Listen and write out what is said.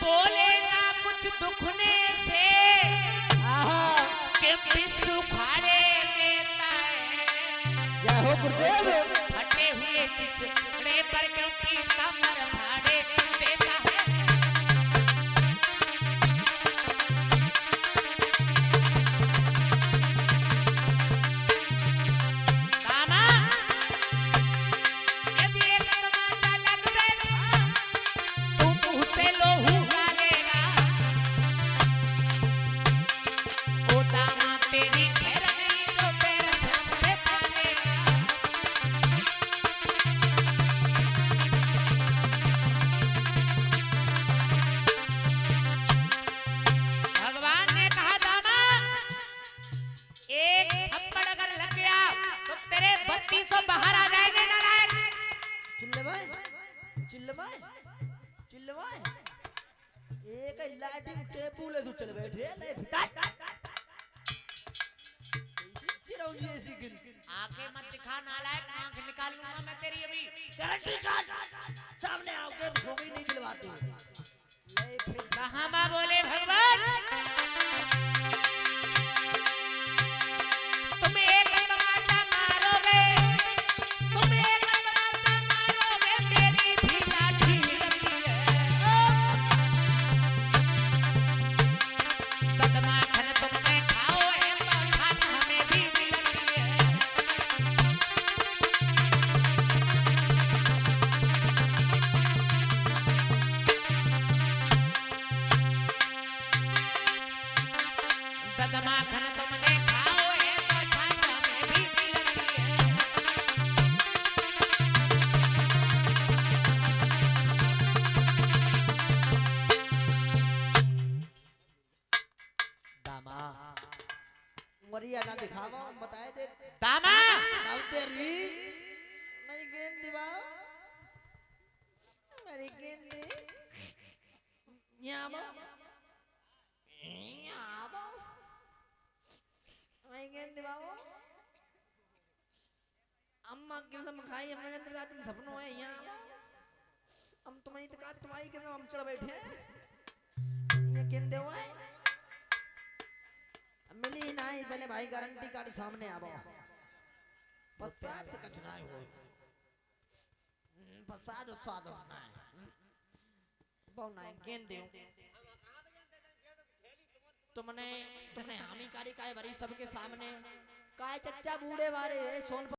बोले ना कुछ दुखने से के पिस्सू खाड़े देता है। जय हो गुरुदेव। फटे हुए चिचड़े पर क्यों पीता मर भाड़े देता है। दामा यदि एक तमाचा लग बैठा तू मुंह से लोहू डालेगा। ओ दामा तेरी खैर नहीं तो पैर से पालेगा। भगवान ने कहा दामा एक थप्पड़ अगर लग गया तो तेरे 3200 बाहर आ जाएंगे नालायक। चिल्लवाए एक लाठी टेबल है, तू चल बैठे ले चिरौंजी ऐसी गिन। आंखें मत दिखा नालायक, आंख निकाल लूंगा मैं तेरी अभी। गारंटी कार्ड सामने आओगे हो गई नहीं दिलवाते। ले फिर कहां बा बोले भगवान तुम एक तमाचा मारोगे, तुम एक तमाचा मारोगे मेरी भी लाठी लगी है। बदमाशन तुमने खाओ है तो छात हमें भी लगी है। बदमाशन तुमने खाओ है तो छाछ हमें भी लगी है। दामा मरिया ना दिखावा बताए दे दामा नाउ तेरी मेरी गेंद दिवाओ, मेरी गेंद दे याबो याबो मेरी गेंद दिवाओ। अम्मा के कसम खाई हमने अंदर रात में सपनों है याबो। हम तुम्हारी तक तुम्हारी कसम हम चढ़ बैठे हैं। ये गेंद दे हुआ है मिली नहीं पहले भाई गारंटी कार्ड सामने आवो पश्चात का चुनाव हो पश्चात स्वाद होना है बहुना गेंद दे तुमने तुमने हामी कारी काय भरी सबके सामने काय चच्चा बूढ़े वारे सोन